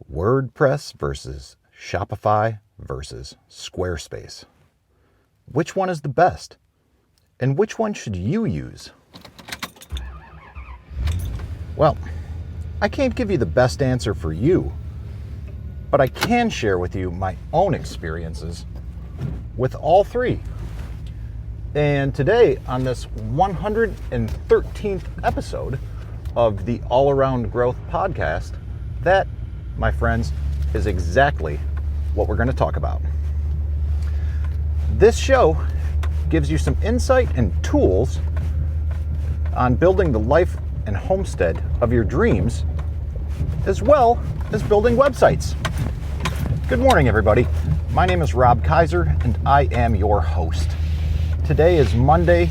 WordPress versus Shopify versus Squarespace. Which one is the best? And which one should you use? Well, I can't give you the best answer for you, but I can share with you my own experiences with all three. And today, on this 113th episode of the All Around Growth podcast, that, my friends, is exactly what we're going to talk about. This show gives you some insight and tools on building the life and homestead of your dreams, as well as building websites. Good morning, everybody. My name is Rob Kaiser, and I am your host. Today is Monday,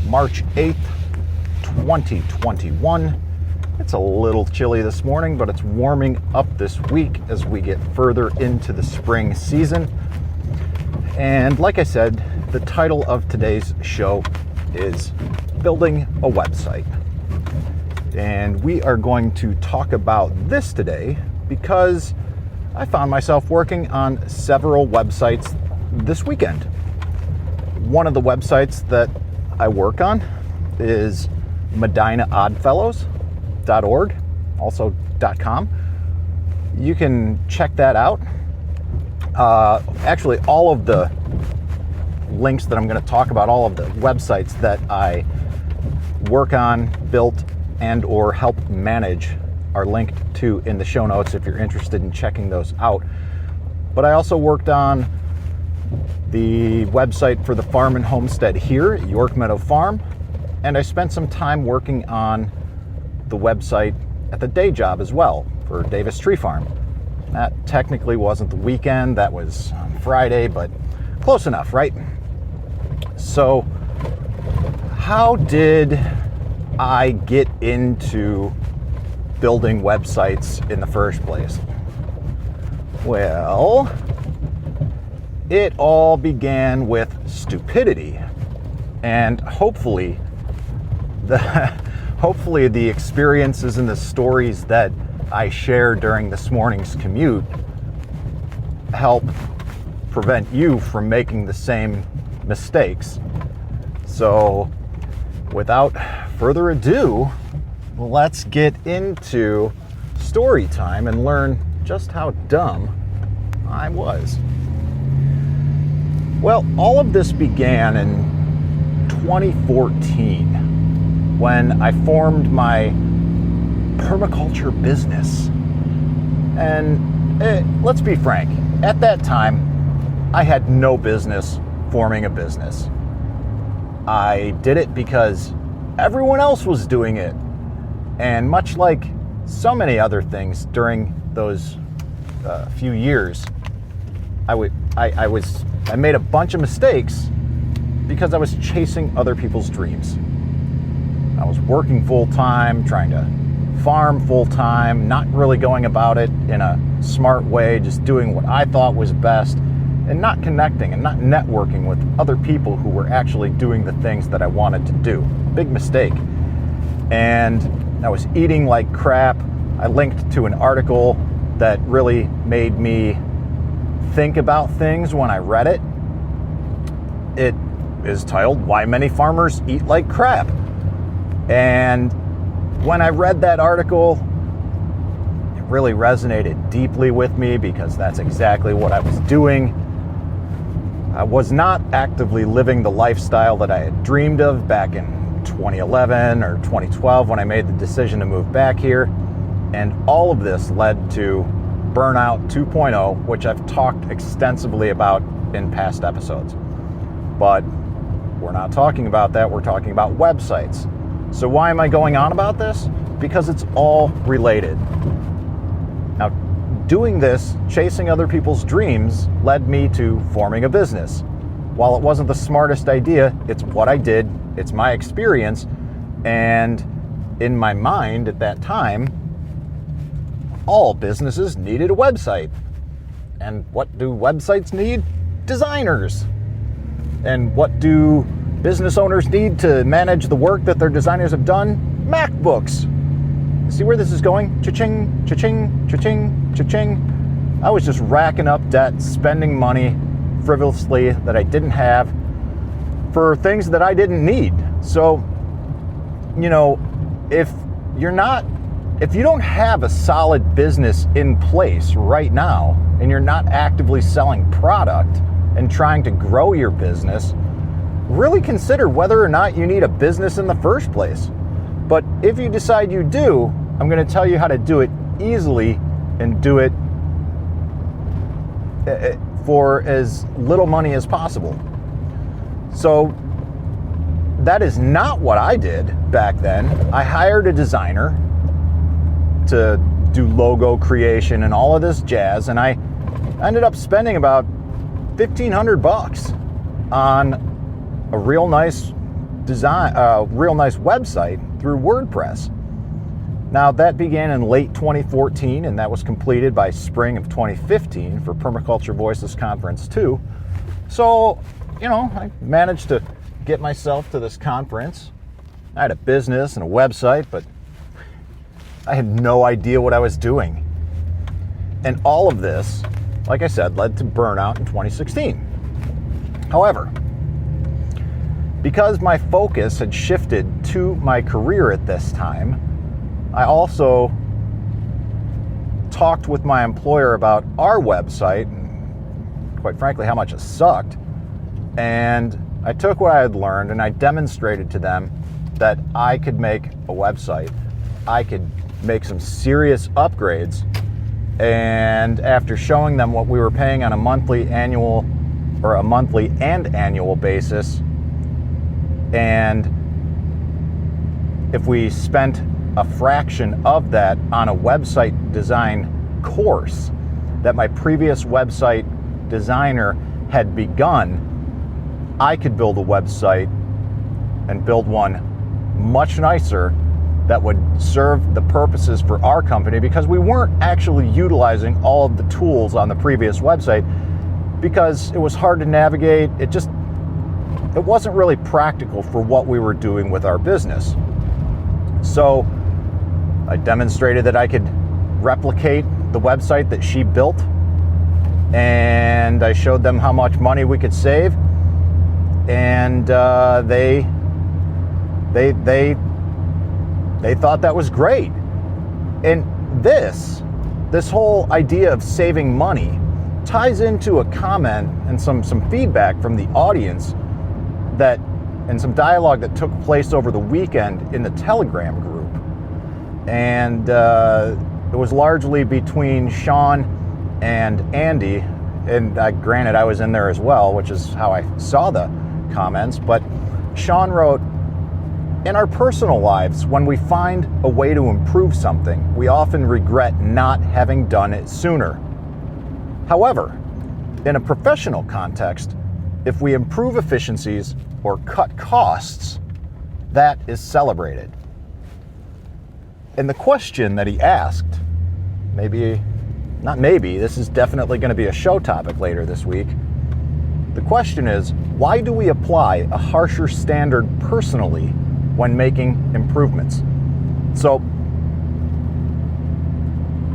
March 8th, 2021. It's a little chilly this morning, but it's warming up this week as we get further into the spring season. And like I said, the title of today's show is Building a Website. And we are going to talk about this today because I found myself working on several websites this weekend. One of the websites that I work on is medinaoddfellows.org, also .com. You can check that out. Actually, all of the links that I'm going to talk about, all of the websites that I work on, built, and or help manage are linked to in the show notes if you're interested in checking those out. But I also worked on the website for the farm and homestead here at York Meadow Farm, and I spent some time working on the website at the day job as well for Davis Tree Farm. That technically wasn't the weekend, that was on Friday, but close enough, right? So how did I get into building websites in the first place? Well, it all began with stupidity, and hopefully the experiences and the stories that I share during this morning's commute help prevent you from making the same mistakes. So without further ado, let's get into story time and learn just how dumb I was. Well, all of this began in 2014 when I formed my permaculture business. And let's be frank, at that time, I had no business forming a business. I did it because everyone else was doing it. And much like so many other things during those few years, I made a bunch of mistakes because I was chasing other people's dreams. I was working full-time, trying to farm full-time, not really going about it in a smart way, just doing what I thought was best, and not connecting and not networking with other people who were actually doing the things that I wanted to do. Big mistake. And I was eating like crap. I linked to an article that really made me think about things when I read it. It is titled, Why Many Farmers Eat Like Crap. And when I read that article, it really resonated deeply with me because that's exactly what I was doing. I was not actively living the lifestyle that I had dreamed of back in 2011 or 2012 when I made the decision to move back here. And all of this led to Burnout 2.0, which I've talked extensively about in past episodes. But we're not talking about that, we're talking about websites. So why am I going on about this? Because it's all related. Now, doing this, chasing other people's dreams, led me to forming a business. While it wasn't the smartest idea, it's what I did, it's my experience, and in my mind at that time, all businesses needed a website. And what do websites need? Designers. And what do business owners need to manage the work that their designers have done? MacBooks. see where this is going? Cha-ching, cha-ching, cha-ching, cha-ching. I was just racking up debt, spending money frivolously that I didn't have for things that I didn't need. So, if you don't have a solid business in place right now, and you're not actively selling product and trying to grow your business, really consider whether or not you need a business in the first place. But if you decide you do, I'm going to tell you how to do it easily and do it for as little money as possible. So that is not what I did back then. I hired a designer to do logo creation and all of this jazz, and I ended up spending about $1,500 on a real nice website through WordPress. Now that began in late 2014, and that was completed by spring of 2015 for Permaculture Voices Conference 2. So, I managed to get myself to this conference. I had a business and a website, but I had no idea what I was doing. And all of this, like I said, led to burnout in 2016. However, because my focus had shifted to my career at this time, I also talked with my employer about our website and, quite frankly, how much it sucked. And I took what I had learned and I demonstrated to them that I could make a website. I could make some serious upgrades. And after showing them what we were paying on a monthly and annual basis, and if we spent a fraction of that on a website design course that my previous website designer had begun, I could build a website and build one much nicer that would serve the purposes for our company, because we weren't actually utilizing all of the tools on the previous website because it was hard to navigate. It wasn't really practical for what we were doing with our business. So I demonstrated that I could replicate the website that she built, and I showed them how much money we could save, and they thought that was great. And this whole idea of saving money ties into a comment and some feedback from the audience and some dialogue that took place over the weekend in the Telegram group. And it was largely between Sean and Andy. And granted, I was in there as well, which is how I saw the comments. But Sean wrote, "In our personal lives, when we find a way to improve something, we often regret not having done it sooner. However, in a professional context, if we improve efficiencies or cut costs, that is celebrated." And the question that he asked, this is definitely going to be a show topic later this week. The question is, why do we apply a harsher standard personally when making improvements? So,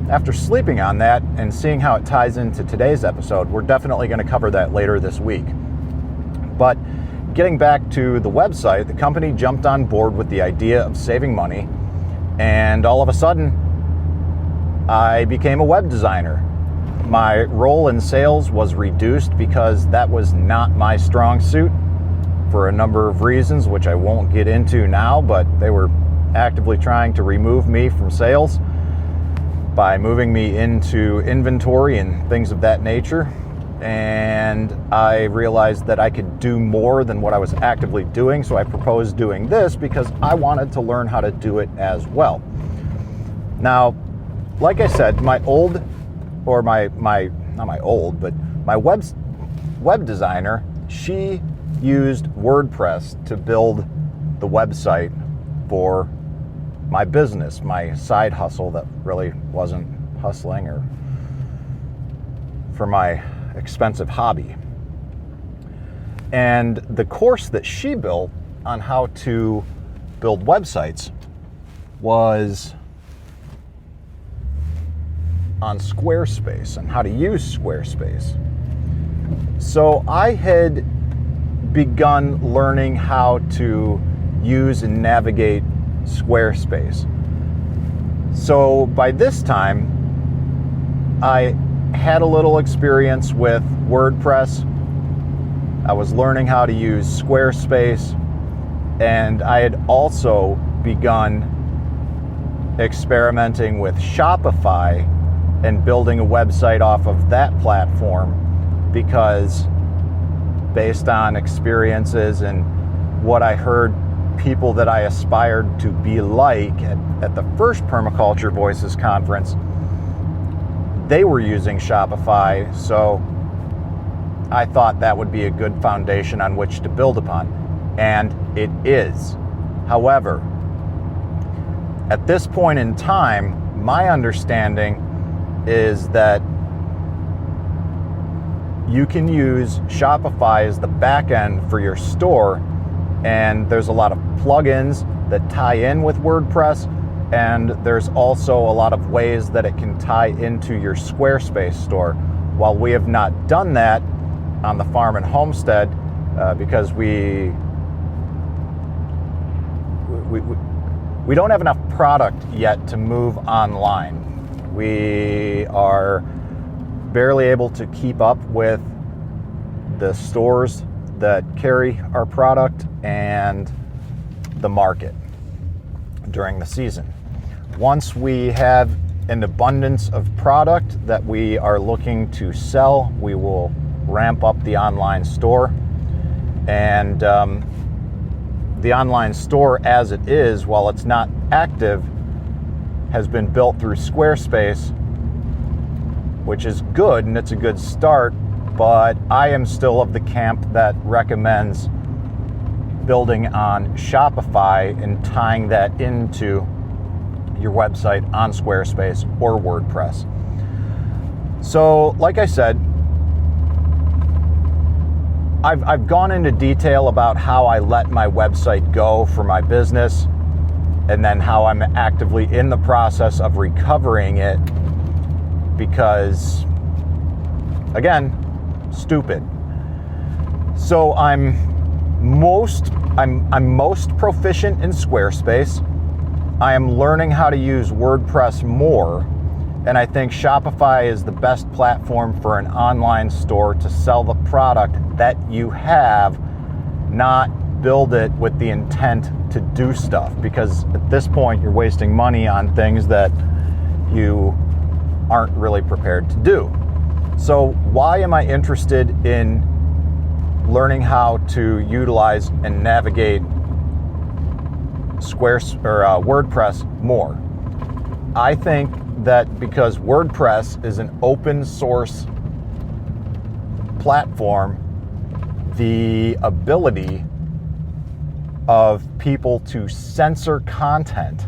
after sleeping on that and seeing how it ties into today's episode, we're definitely going to cover that later this week. But getting back to the website, the company jumped on board with the idea of saving money, and all of a sudden, I became a web designer. My role in sales was reduced because that was not my strong suit for a number of reasons, which I won't get into now, but they were actively trying to remove me from sales by moving me into inventory and things of that nature. And I realized that I could do more than what I was actively doing, so I proposed doing this because I wanted to learn how to do it as well. Now, like I said, my web designer, she used WordPress to build the website for my business, my side hustle that really wasn't hustling, or for my expensive hobby. And the course that she built on how to build websites was on Squarespace and how to use Squarespace. So I had begun learning how to use and navigate Squarespace. So by this time, I had a little experience with WordPress. I was learning how to use Squarespace, and I had also begun experimenting with Shopify and building a website off of that platform, because based on experiences and what I heard people that I aspired to be like at the first Permaculture Voices conference, they were using Shopify, so I thought that would be a good foundation on which to build upon, and it is. However, at this point in time, my understanding is that you can use Shopify as the back end for your store, and there's a lot of plugins that tie in with WordPress, and there's also a lot of ways that it can tie into your Squarespace store. While we have not done that on the farm and homestead, because we don't have enough product yet to move online. We are barely able to keep up with the stores that carry our product and the market during the season. Once we have an abundance of product that we are looking to sell, we will ramp up the online store. And the online store as it is, while it's not active, has been built through Squarespace, which is good, and it's a good start, but I am still of the camp that recommends building on Shopify and tying that into your website on Squarespace or WordPress. So, like I said, I've gone into detail about how I let my website go for my business, and then how I'm actively in the process of recovering it because, again, stupid. So I'm most proficient in Squarespace. I am learning how to use WordPress more, and I think Shopify is the best platform for an online store to sell the product that you have, not build it with the intent to do stuff, because at this point you're wasting money on things that you aren't really prepared to do. So why am I interested in learning how to utilize and navigate WordPress more? I think that because WordPress is an open source platform, the ability of people to censor content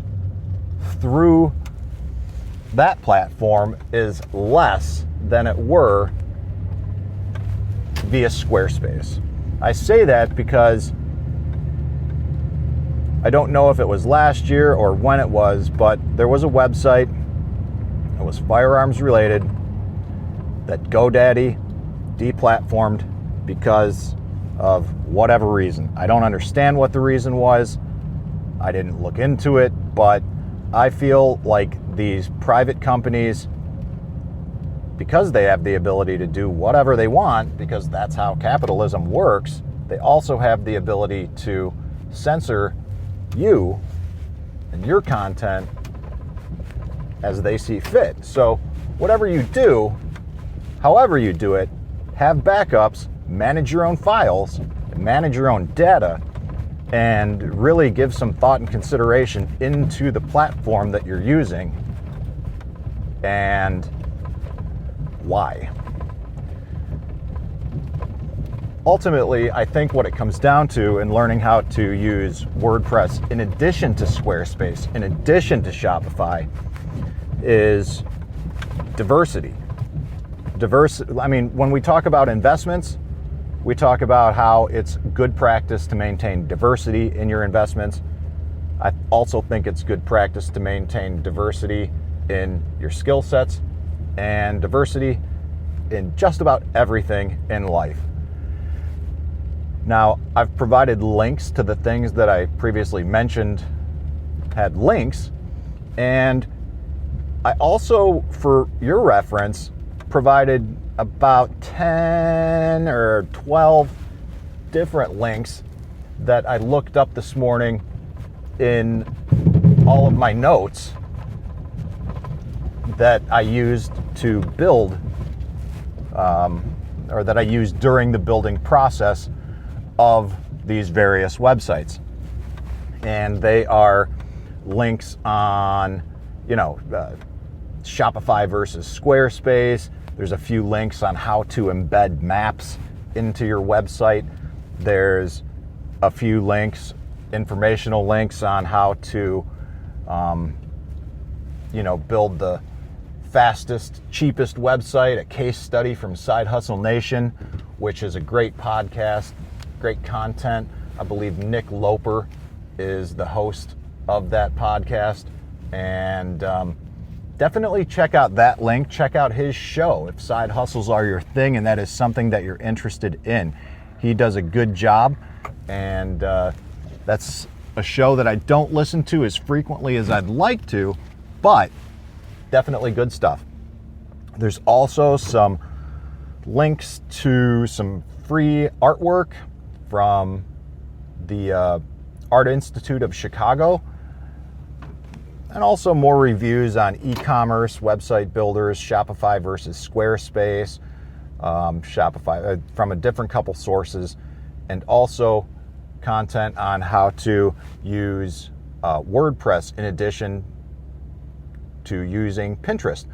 through that platform is less than it were via Squarespace. I say that because I don't know if it was last year or when it was, but there was a website that was firearms related that GoDaddy deplatformed because of whatever reason. I don't understand what the reason was. I didn't look into it, but I feel like these private companies, because they have the ability to do whatever they want, because that's how capitalism works, they also have the ability to censor you and your content as they see fit. So whatever you do, however you do it, have backups, manage your own files, manage your own data, and really give some thought and consideration into the platform that you're using and why. Ultimately, I think what it comes down to in learning how to use WordPress in addition to Squarespace, in addition to Shopify, is diversity. I mean, when we talk about investments, we talk about how it's good practice to maintain diversity in your investments. I also think it's good practice to maintain diversity in your skill sets and diversity in just about everything in life. Now, I've provided links to the things that I previously mentioned had links, and I also, for your reference, provided about 10 or 12 different links that I looked up this morning in all of my notes that I used to build, or that I used during the building process of these various websites. And they are links on, Shopify versus Squarespace. There's a few links on how to embed maps into your website. There's a few links, informational links on how to, build the fastest, cheapest website, a case study from Side Hustle Nation, which is a great podcast, great content. I believe Nick Loper is the host of that podcast. And definitely check out that link. Check out his show if side hustles are your thing and that is something that you're interested in. He does a good job, and that's a show that I don't listen to as frequently as I'd like to, but definitely good stuff. There's also some links to some free artwork from the Art Institute of Chicago, and also more reviews on e-commerce, website builders, Shopify versus Squarespace, Shopify from a different couple sources, and also content on how to use WordPress in addition to using Pinterest.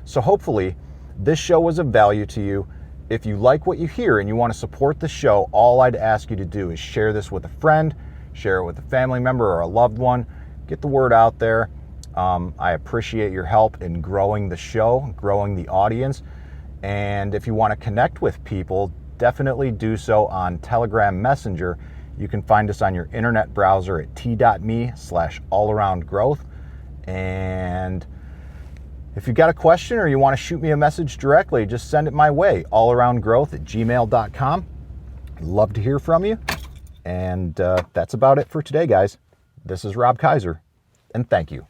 So hopefully this show was of value to you. If you like what you hear and you want to support the show, all I'd ask you to do is share this with a friend, share it with a family member or a loved one, get the word out there. I appreciate your help in growing the show, growing the audience. And if you want to connect with people, definitely do so on Telegram Messenger. You can find us on your internet browser at t.me/allaroundgrowth. And if you've got a question or you want to shoot me a message directly, just send it my way, allaroundgrowth@gmail.com. I'd love to hear from you. And that's about it for today, guys. This is Rob Kaiser, and thank you.